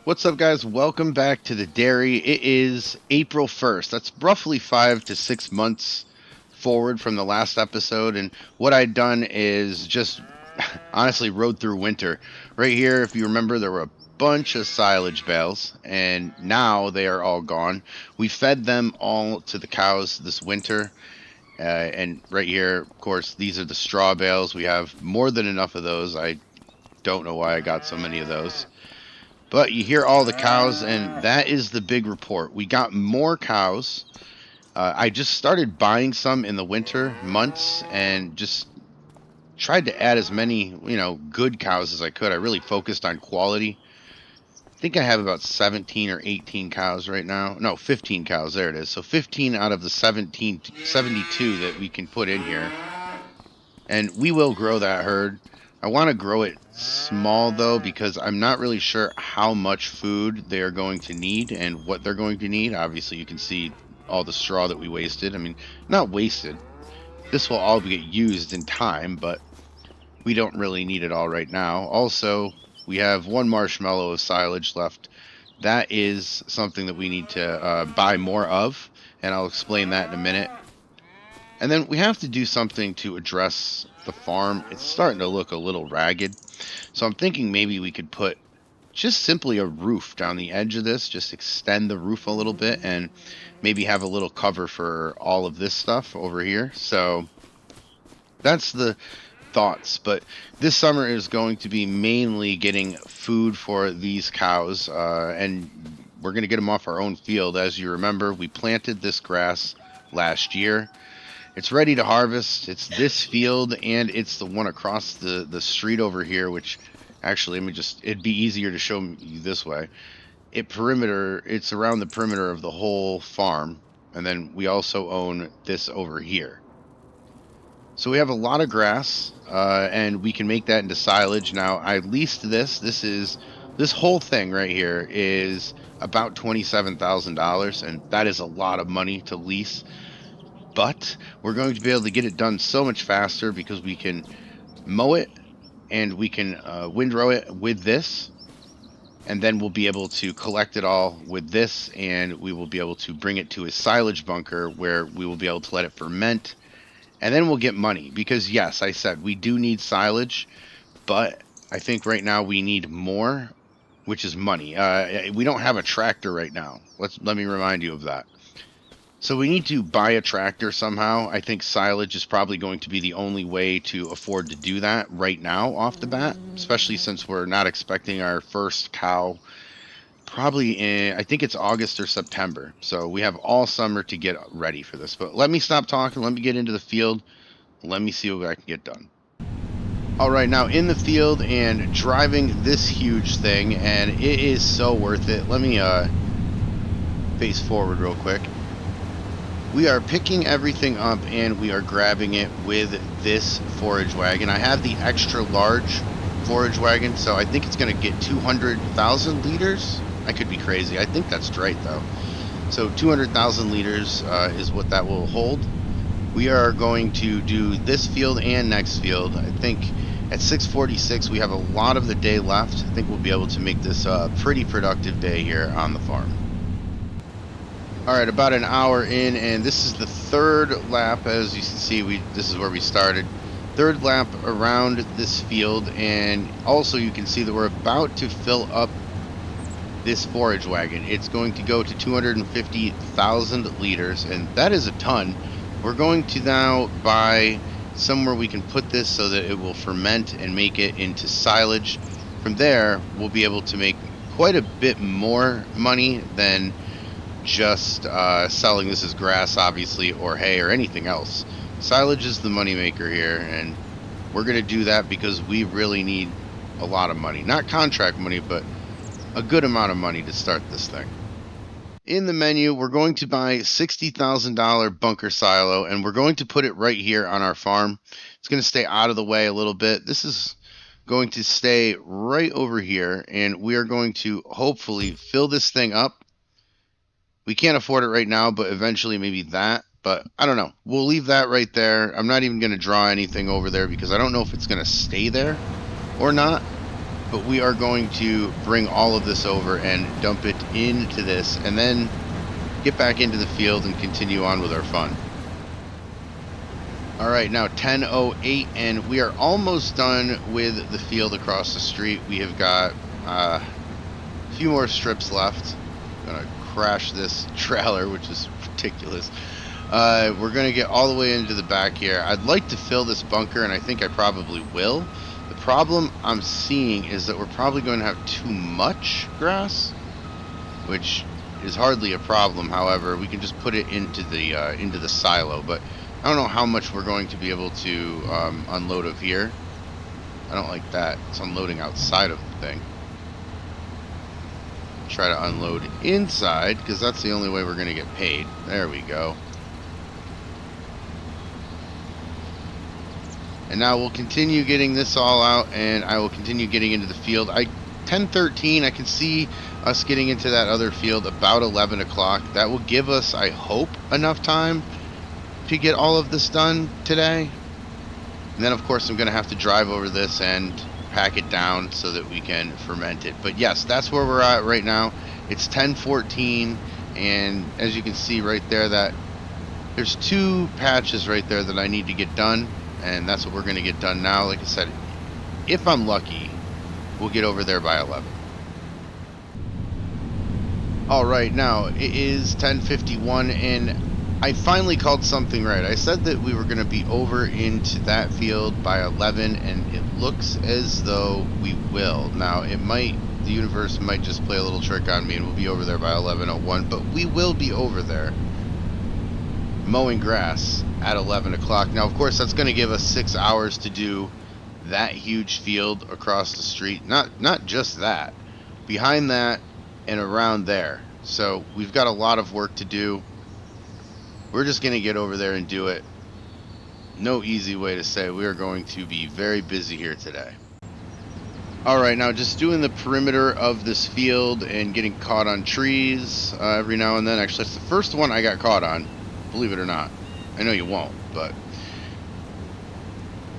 What's up, guys? Welcome back to the dairy. It is April 1st. That's roughly 5 to 6 months forward from the last episode. And what I'd done is just honestly rode through winter. Right here, if you remember, there were a bunch of silage bales, and now they are all gone. We fed them all to the cows this winter. And right here, of course, these are the straw bales. We have more than enough of those. I don't know why I got so many of those. But you hear all the cows, and that is the big report. We got more cows. I just started buying some in the winter months and just tried to add as many, good cows as I could. I really focused on quality. I think I have about 17 or 18 cows right now. No, 15 cows. There it is. So 15 out of the 72 that we can put in here. And we will grow that herd. I want to grow it small though because I'm not really sure how much food they are going to need and what they're going to need. Obviously, you can see all the straw that we wasted. I mean, not wasted. This will all get used in time, but we don't really need it all right now. Also, we have one marshmallow of silage left. That is something that we need to buy more of, and I'll explain that in a minute. And then we have to do something to address the farm. It's starting to look a little ragged. So I'm thinking maybe we could put just simply a roof down the edge of this, just extend the roof a little bit and maybe have a little cover for all of this stuff over here. So that's the thoughts. But this summer is going to be mainly getting food for these cows, and we're going to get them off our own field. As you remember, we planted this grass last year. It's ready to harvest. It's this field, and it's the one across the street over here, which actually, it'd be easier to show you this way. It's around the perimeter of the whole farm, and then we also own this over here. So we have a lot of grass, and we can make that into silage. Now, I leased this. This whole thing right here is about $27,000, and that is a lot of money to lease. But we're going to be able to get it done so much faster because we can mow it and we can windrow it with this, and then we'll be able to collect it all with this, and we will be able to bring it to a silage bunker where we will be able to let it ferment, and then we'll get money. Because yes, I said we do need silage, but I think right now we need more, which is money. We don't have a tractor right now. Let me remind you of that. So we need to buy a tractor somehow. I think silage is probably going to be the only way to afford to do that right now off the bat, especially since we're not expecting our first cow probably in, I think it's August or September. So we have all summer to get ready for this. But let me stop talking. Let me get into the field. Let me see what I can get done. All right, now in the field and driving this huge thing, and it is so worth it. Let me face forward real quick. We are picking everything up and we are grabbing it with this forage wagon. I have the extra large forage wagon, so I think it's going to get 200,000 liters. I could be crazy. I think that's right, though. So 200,000 liters is what that will hold. We are going to do this field and next field. I think at 6:46 we have a lot of the day left. I think we'll be able to make this a pretty productive day here on the farm. All right, about an hour in, and this is the third lap. As you can see, this is where we started. Third lap around this field, and also you can see that we're about to fill up this forage wagon. It's going to go to 250,000 liters, and that is a ton. We're going to now buy somewhere we can put this so that it will ferment and make it into silage. From there, we'll be able to make quite a bit more money than just selling this as grass, obviously, or hay or anything else. Silage is the moneymaker here, and we're going to do that because we really need a lot of money. Not contract money, but a good amount of money to start this thing. In the menu, we're going to buy $60,000 bunker silo, and we're going to put it right here on our farm. It's going to stay out of the way a little bit. This is going to stay right over here, and we are going to hopefully fill this thing up. We can't afford it right now, but eventually maybe that. But I don't know. We'll leave that right there. I'm not even going to draw anything over there because I don't know if it's going to stay there or not. but we are going to bring all of this over and dump it into this, and then get back into the field and continue on with our fun. All right, now 10:08, and we are almost done with the field across the street. We have got a few more strips left. I'm gonna crash this trailer, which is ridiculous. We're gonna get all the way into the back here. I'd like to fill this bunker, and I think I probably will. The problem I'm seeing is that we're probably going to have too much grass, which is hardly a problem. However, we can just put it into the silo, but I don't know how much we're going to be able to unload of here. I don't like that. It's unloading outside of the thing. Try to unload inside, because that's the only way we're going to get paid. There we go. And now we'll continue getting this all out, and I will continue getting into the field. 10:13, I can see us getting into that other field about 11 o'clock. That will give us, I hope, enough time to get all of this done today. And then, of course, I'm going to have to drive over this and pack it down so that we can ferment it. But yes, that's where we're at right now. It's 10:14, and as you can see right there, that there's 2 patches right there that I need to get done, and that's what we're going to get done now. Like I said, if I'm lucky, we'll get over there by 11. All right, now it is 10:51, and I finally called something right. I said that we were going to be over into that field by 11, and it looks as though we will. Now, the universe might just play a little trick on me, and we'll be over there by 11:01, but we will be over there mowing grass at 11 o'clock. Now, of course, that's going to give us 6 hours to do that huge field across the street. Not just that. Behind that and around there. So we've got a lot of work to do. We're just going to get over there and do it. No easy way to say we are going to be very busy here today. Alright, now just doing the perimeter of this field and getting caught on trees every now and then. Actually, that's the first one I got caught on, believe it or not. I know you won't, but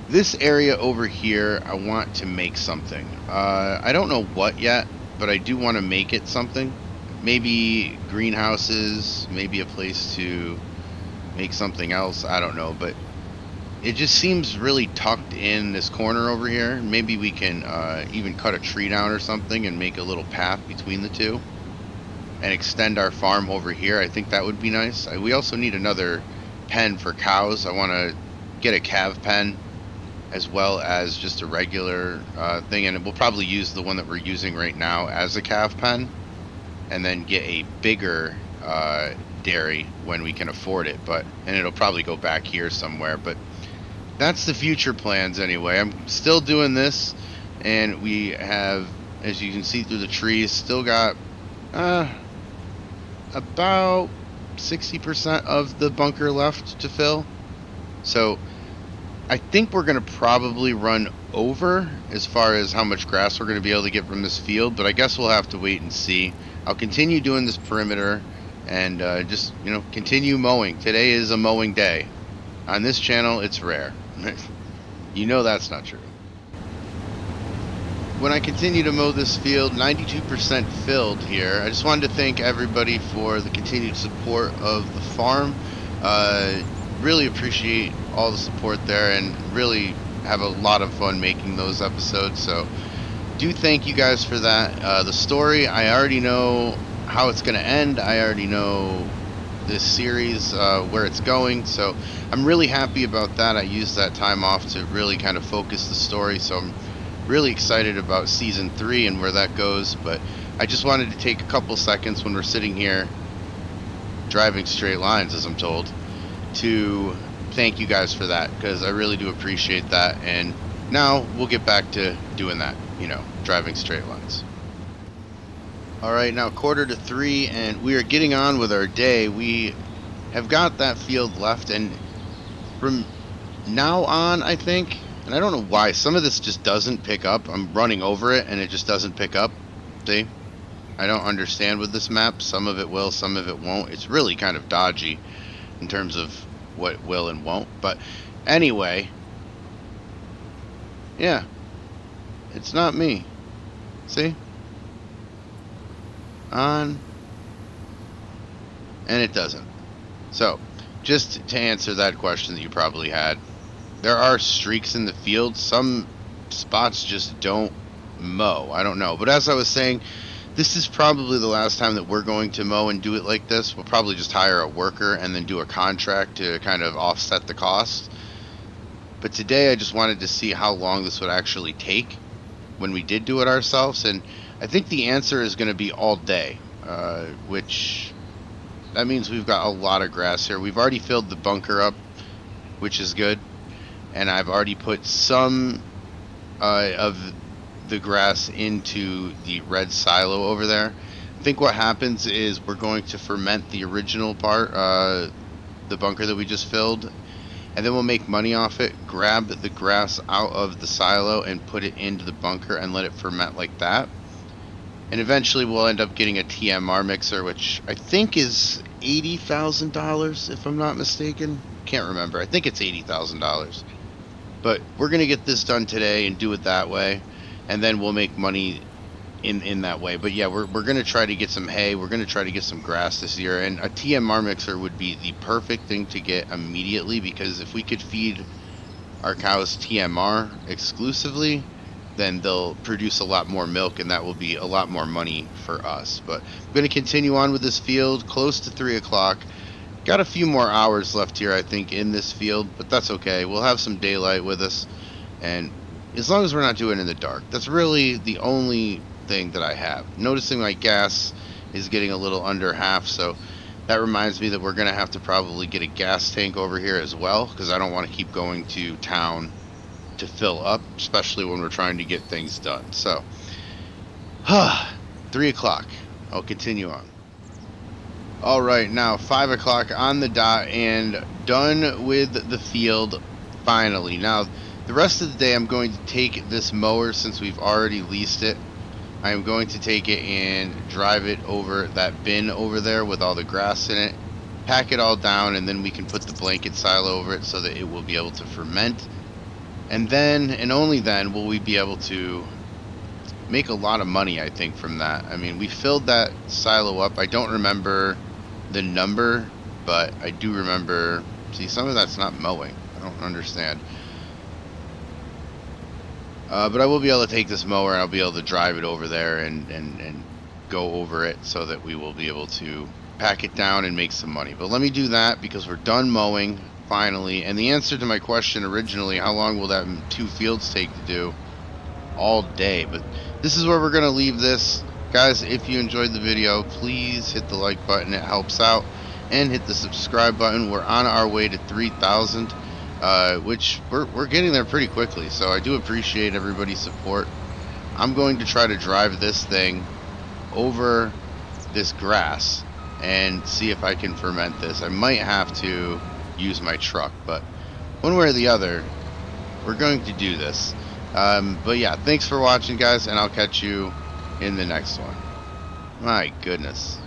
this area over here, I want to make something. I don't know what yet, but I do want to make it something. Maybe greenhouses, maybe a place to make something else. I don't know, but it just seems really tucked in this corner over here. Maybe we can even cut a tree down or something and make a little path between the two and extend our farm over here. I think that would be nice. We also need another pen for cows. I want to get a calf pen as well as just a regular thing, and we'll probably use the one that we're using right now as a calf pen, and then get a bigger dairy when we can afford it. And it'll probably go back here somewhere, but that's the future plans anyway. I'm still doing this, and we have, as you can see through the trees, still got about 60% of the bunker left to fill. So I think we're going to probably run over as far as how much grass we're going to be able to get from this field, but I guess we'll have to wait and see. I'll continue doing this perimeter and just, continue mowing. Today is a mowing day. On this channel, it's rare. You know that's not true. When I continue to mow this field, 92% filled here. I just wanted to thank everybody for the continued support of the farm. Really appreciate all the support there, and really have a lot of fun making those episodes. So do thank you guys for that. The story, I already know how it's going to end. I already know this series, where it's going. So I'm really happy about that. I used that time off to really kind of focus the story. So I'm really excited about season 3 and where that goes. But I just wanted to take a couple seconds when we're sitting here driving straight lines, as I'm told, to thank you guys for that, because I really do appreciate that. And now we'll get back to doing that, driving straight lines. Alright, now 2:45, and we are getting on with our day. We have got that field left, and from now on, I think, and I don't know why, some of this just doesn't pick up. I'm running over it and it just doesn't pick up. See? I don't understand with this map. Some of it will, some of it won't. It's really kind of dodgy in terms of what will and won't. But anyway, yeah, it's not me. See? On. And it doesn't. So, just to answer that question that you probably had, there are streaks in the field. Some spots just don't mow. I don't know. But as I was saying, this is probably the last time that we're going to mow and do it like this. We'll probably just hire a worker and then do a contract to kind of offset the cost. But today I just wanted to see how long this would actually take when we did do it ourselves. And I think the answer is going to be all day, which that means we've got a lot of grass here. We've already filled the bunker up, which is good. And I've already put some of the grass into the red silo over there. I think what happens is we're going to ferment the original part, the bunker that we just filled, and then we'll make money off it, grab the grass out of the silo and put it into the bunker and let it ferment like that. And eventually we'll end up getting a TMR mixer, which I think is $80,000 if I'm not mistaken. Can't remember. I think it's $80,000. But we're going to get this done today and do it that way, and then we'll make money in that way. But yeah, we're going to try to get some hay. We're going to try to get some grass this year, and a TMR mixer would be the perfect thing to get immediately, because if we could feed our cows TMR exclusively, then they'll produce a lot more milk, and that will be a lot more money for us. But I'm going to continue on with this field close to 3 o'clock. Got a few more hours left here, I think, in this field, but that's okay. We'll have some daylight with us, and as long as we're not doing it in the dark, that's really the only thing that I have. Noticing my gas is getting a little under half, so that reminds me that we're going to have to probably get a gas tank over here as well, because I don't want to keep going to town to fill up, especially when we're trying to get things done. So, 3 o'clock. I'll continue on. All right, now 5 o'clock on the dot and done with the field finally. Now, the rest of the day I'm going to take this mower, since we've already leased it. I am going to take it and drive it over that bin over there with all the grass in it, pack it all down, and then we can put the blanket silo over it so that it will be able to ferment. And then, and only then, will we be able to make a lot of money, I think, from that. I mean, we filled that silo up. I don't remember the number, but I do remember, see, some of that's not mowing. I don't understand. But I will be able to take this mower and I'll be able to drive it over there and go over it so that we will be able to pack it down and make some money. But let me do that because we're done mowing finally. And the answer to my question originally, how long will that 2 fields take to do? All day. But this is where we're going to leave this. Guys, if you enjoyed the video, please hit the like button. It helps out. And hit the subscribe button. We're on our way to 3,000. Which we're getting there pretty quickly, so I do appreciate everybody's support. I'm going to try to drive this thing over this grass and see if I can ferment this. I might have to use my truck, but one way or the other, we're going to do this. But yeah, thanks for watching, guys, and I'll catch you in the next one. My goodness.